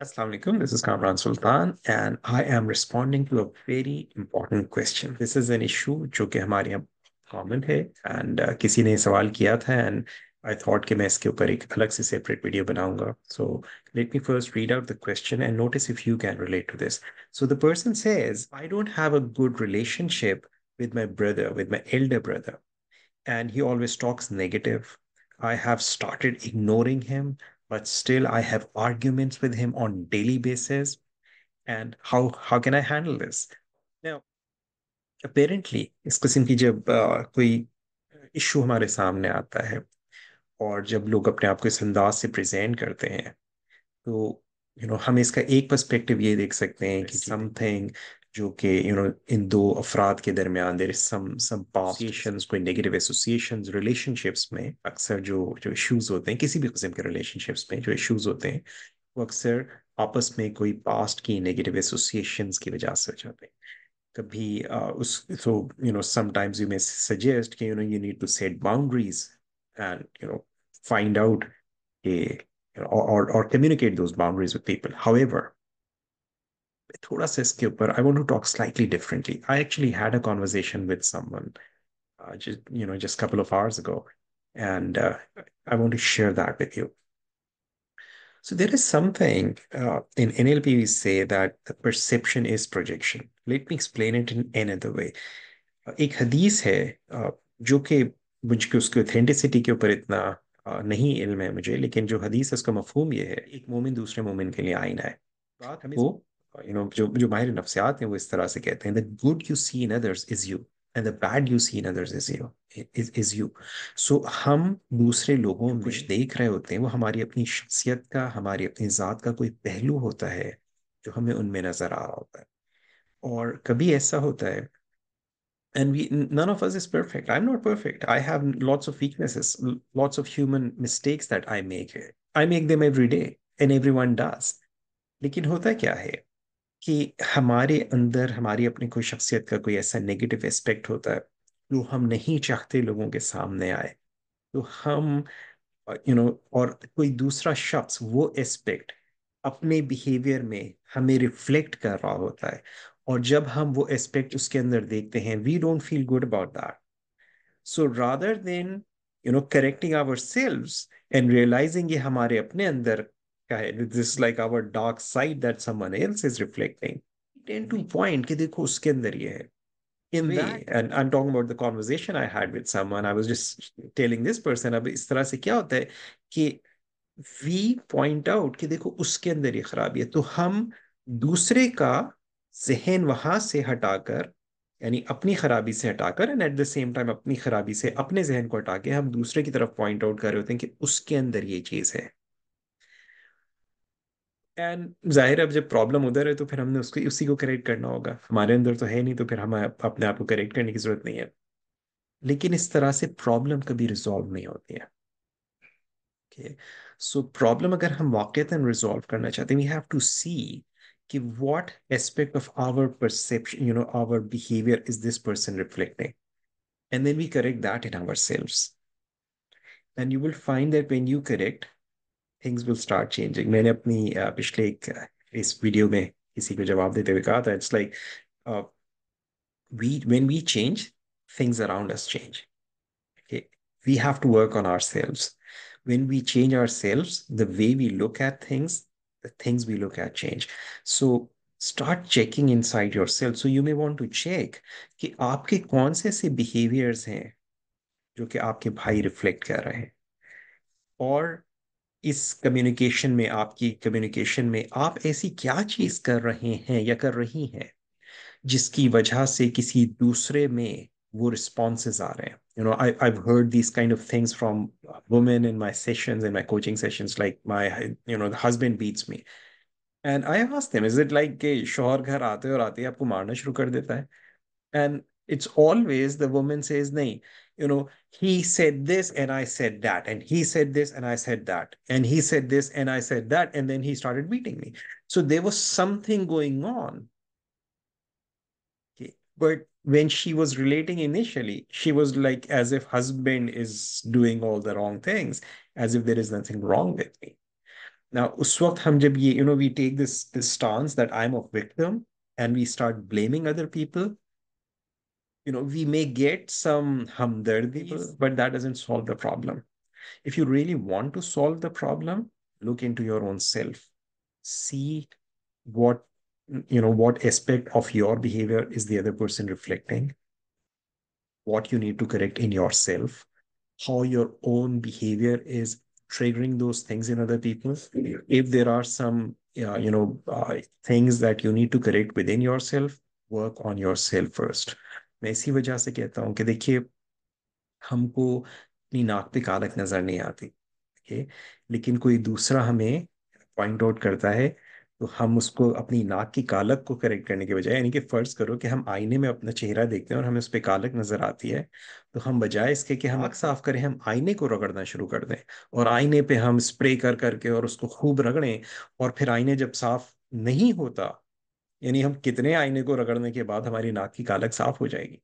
Assalamu alaikum. This is Kamran Sultan, and I am responding to a very important question. This is an issue जो कि हमारे यहाँ common है and किसी ने सवाल किया था एंड आई थॉट कि मैं इसके ऊपर एक अलग से सेपरेट वीडियो बनाऊंगा. So let me first read out the question and notice if you can relate to this. So the person says, I don't have a good relationship with my brother, with my elder brother, and he always talks negative. I have started ignoring him, but still I have arguments with him on daily basis. And how can I handle this? Now, apparently, इस किस्म की जब कोई issue हमारे सामने आता है और जब लोग अपने आप को इस अंदाज से प्रेजेंट करते हैं तो हम इसका एक पर्सपेक्टिव ये देख सकते हैं कि समथिंग जो कि इन दो अफराद के दरमियान देयर इज सम पास्ट कोई नेगेटिव एसोसिएशंस रिलेशनशिप्स में अक्सर जो जो इश्यूज होते हैं किसी भी किस्म के रिलेशनशिप्स में जो इश्यूज होते हैं वो अक्सर आपस में कोई पास्ट की नेगेटिव एसोसिएशंस की वजह से हो जाते हैं. कभी उस so sometimes you may suggest कि you need to set boundaries and find out a or communicate those boundaries with people. However, थोड़ा सा इसके ऊपर I want to talk slightly differently. I actually had a conversation with someone just a couple of hours ago, and I want to share that with you. So there is something in NLP we say that the perception is projection. Let me explain it in another way. एक हदीस है जो कि मुझको उसकी authenticity के ऊपर इतना नहीं इल्म है मुझे, लेकिन जो हदीस है उसका मफहूम ये है, एक मोमिन दूसरे मोमिन के लिए आईना है. बात को जो जो माहिर नफ्सियात हैं वो इस तरह से कहते हैं, the good you see in others is you and the bad you see in others is you. So हम दूसरे लोगों में कुछ देख रहे होते हैं, वो हमारी अपनी शख्सियत का, हमारी अपनी ज़ात का कोई पहलू होता है जो हमें उनमें नजर आ रहा होता है. और कभी ऐसा होता है, and we none of us is perfect. I'm not perfect. I have lots of weaknesses, lots of human mistakes that I make them every day and everyone does. लेकिन होता क्या है कि हमारे अंदर हमारी अपनी कोई शख्सियत का कोई ऐसा नेगेटिव एस्पेक्ट होता है जो हम नहीं चाहते लोगों के सामने आए. तो हम और कोई दूसरा शख्स वो एस्पेक्ट अपने बिहेवियर में हमें रिफ्लेक्ट कर रहा होता है, और जब हम वो एस्पेक्ट उसके अंदर देखते हैं we don't feel good about that. So rather than correcting ourselves and realizing ये हमारे अपने अंदर का है, this like our dark side that someone else is reflecting, tend to point कि देखो उसके अंदर ये है. In that, and I'm talking about the conversation I had with someone, I was just telling this person, अब इस तरह से क्या होता है कि वी पॉइंट आउट कि देखो उसके अंदर ये खराबी है, तो हम दूसरे का जहन वहां से हटाकर, यानी अपनी खराबी से हटाकर and at the same time अपनी खराबी से अपने जहन को हटा के हम दूसरे की तरफ पॉइंट आउट कर रहे होते हैं कि उसके अंदर ये चीज है. एंड जाहिर है अब जब प्रॉब्लम उधर है तो फिर हमने उसको उसी को करेक्ट करना होगा, हमारे अंदर तो है नहीं, तो फिर हमें अपने आप को करेक्ट करने की जरूरत नहीं है. लेकिन इस तरह से प्रॉब्लम कभी रिजॉल्व नहीं होती है. ओके, सो प्रॉब्लम अगर हम वाकईतन रिजॉल्व करना चाहते हैं वी हैव टू सी कि what aspect of our perception, our behaviour is this person reflecting, and then we correct that in ourselves. And you will find that when you correct things will start changing. मैंने अपनी पिछले एक इस video में किसी को जवाब देते हुए कहा था, it's like we when we change, things around us change. Okay, we have to work on ourselves. When we change ourselves, the way we look at things, the things we look at change. So start checking inside yourself. So you may want to check कि आपके कौन से ऐसे behaviors हैं जो कि आपके भाई रिफ्लेक्ट कर रहे हैं, और इस कम्युनिकेशन में, आपकी कम्युनिकेशन में आप ऐसी क्या चीज कर रहे हैं या कर रही हैं जिसकी वजह से किसी दूसरे में वो रिस्पॉन्सेज आ रहे हैं. I've heard these kind of things from women in my sessions, in my coaching sessions, like my the husband beats me, and I asked them, is it like कि शौहर घर आते और आते ही आपको मारना शुरू कर देता है? And it's always the woman says nahi, he said this and I said that, and he said this and I said that, and he said this and I said that, and then he started beating me. So there was something going on. Okay. But when she was relating initially, she was like as if husband is doing all the wrong things, as if there is nothing wrong with me. ना उस वक्त हम जब ये we take this stance that I am a victim and we start blaming other people, we may get some hamdardi, but that doesn't solve the problem. If you really want to solve the problem, look into your own self. See what, what aspect of your behavior is the other person reflecting, what you need to correct in yourself, how your own behavior is triggering those things in other people. If there are some, things that you need to correct within yourself, work on yourself first. मैं इसी वजह से कहता हूँ कि देखिए, हमको अपनी नाक पे कालक नजर नहीं आती, ओके, लेकिन कोई दूसरा हमें पॉइंट आउट करता है, तो हम उसको अपनी नाक की कालक को करेक्ट करने के बजाय, यानी कि फर्ज करो कि हम आईने में अपना चेहरा देखते हैं और हमें उस पर कालक नजर आती है, तो हम बजाय इसके कि हम नाक साफ करें, हम आईने को रगड़ना शुरू कर दें, और आईने पे हम स्प्रे कर करके और उसको खूब रगड़ें, और फिर आईने जब साफ नहीं होता, यानी हम कितने आईने को रगड़ने के बाद हमारी नाक की कालक साफ हो जाएगी,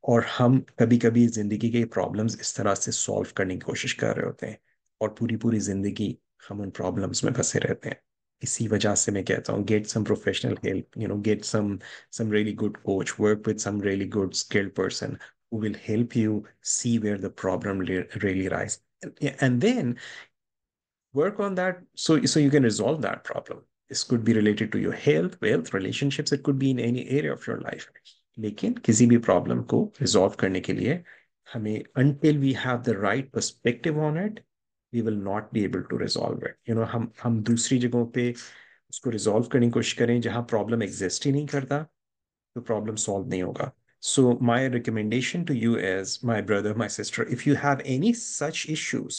और हम कभी कभी जिंदगी के प्रॉब्लम्स इस तरह से सॉल्व करने की कोशिश कर रहे होते हैं, और पूरी पूरी जिंदगी हम उन प्रॉब्लम्स में फंसे रहते हैं। इसी वजह से मैं कहता हूँ, get some professional help, get some really good coach, work with some really good skilled person who will help you see where the problem really lies, and then work on that, so you can resolve that problem. This could be related to your health, wealth, relationships. It could be in any area of your life. लेकिन किसी भी problem को resolve करने के लिए हमें, until we have the right perspective on it, we will not be able to resolve it. हम दूसरी जगहों पे उसको रिजॉल्व करने की कोशिश करें जहां प्रॉब्लम एग्जिस्ट ही नहीं करता, तो प्रॉब्लम सॉल्व नहीं होगा. So my recommendation to you is, my brother, my sister, if you have any such issues,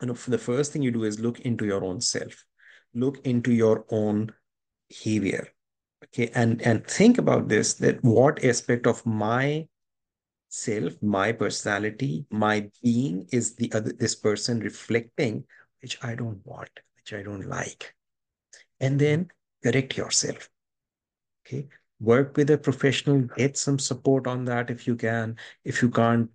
the first thing you do is look into your own self, look into your own behavior, okay, and think about this, that what aspect of my self, my personality, my being is this person reflecting, which I don't want, which I don't like, and then correct yourself. Okay, work with a professional, get some support on that if you can. If you can't,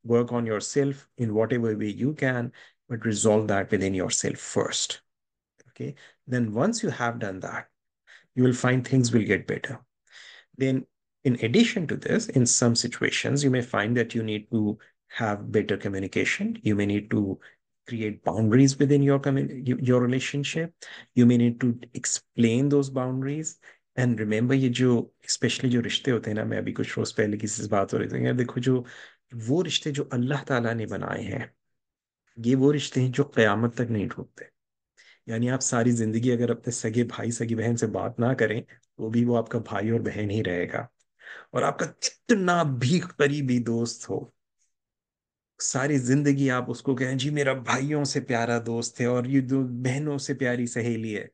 work on yourself in whatever way you can, but resolve that within yourself first. Okay, then once you have done that, you will find things will get better. Then, in addition to this, in some situations you may find that you need to have better communication, you may need to create boundaries within your relationship, you may need to explain those boundaries. And remember, ये जो specially जो रिश्ते होते हैं ना, मैं अभी कुछ रोज पहले किसी से बात हो रही थी यार, देखो, जो वो रिश्ते जो अल्लाह ताला ने बनाए हैं, ये वो रिश्ते हैं जो कयामत तक नहीं टूटते. यानी आप सारी जिंदगी अगर अपने सगे भाई सगी बहन से बात ना करें, तो भी वो आपका भाई और बहन ही रहेगा. और आपका कितना भी करीबी दोस्त हो, सारी जिंदगी आप उसको कहें जी मेरा भाइयों से प्यारा दोस्त है और ये दो बहनों से प्यारी सहेली है,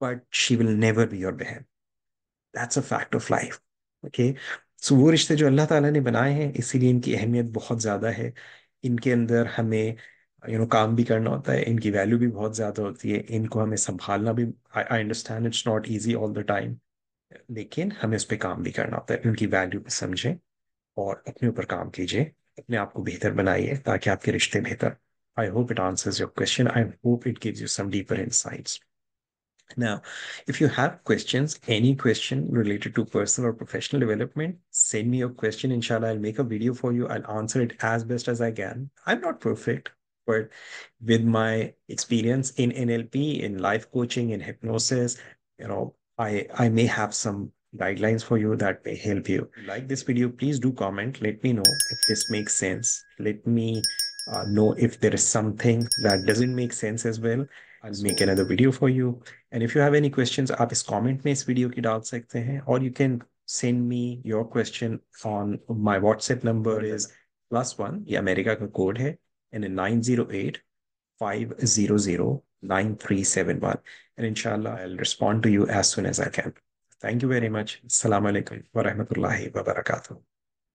but she will never be your बहन. That's a fact of life. Okay, so वो रिश्ते जो अल्लाह ताला ने बनाए हैं, इसीलिए इनकी अहमियत बहुत ज्यादा है. इनके अंदर हमें काम भी करना होता है, इनकी वैल्यू भी बहुत ज्यादा होती है, इनको हमें संभालना भी, I understand it's not easy all the time, लेकिन हमें उस पर काम भी करना होता है. उनकी वैल्यू को समझें और अपने ऊपर काम कीजिए, अपने आप को बेहतर बनाइए ताकि आपके रिश्ते बेहतर. I hope it answers your question. I hope it gives you some deeper insights. Now, if you have questions, any question related to personal or professional development, send me your question. Inshallah, I'll make a video for you. I'll answer it as best as I can. I'm not perfect, but with my experience in NLP, in life coaching, in hypnosis, I may have some guidelines for you that may help you. Like this video, please do comment. Let me know if this makes sense. Let me know if there is something that doesn't make sense as well. I'll make another video for you. And if you have any questions, आप इस comment में इस video की डाल सकते हैं, or you can send me your question on my WhatsApp number is +1, ये America का कोड है, and 908-500-9371. And inshallah, I'll respond to you as soon as I can. Thank you very much. Assalamu alaikum wa rahmatullahi wa barakatuh.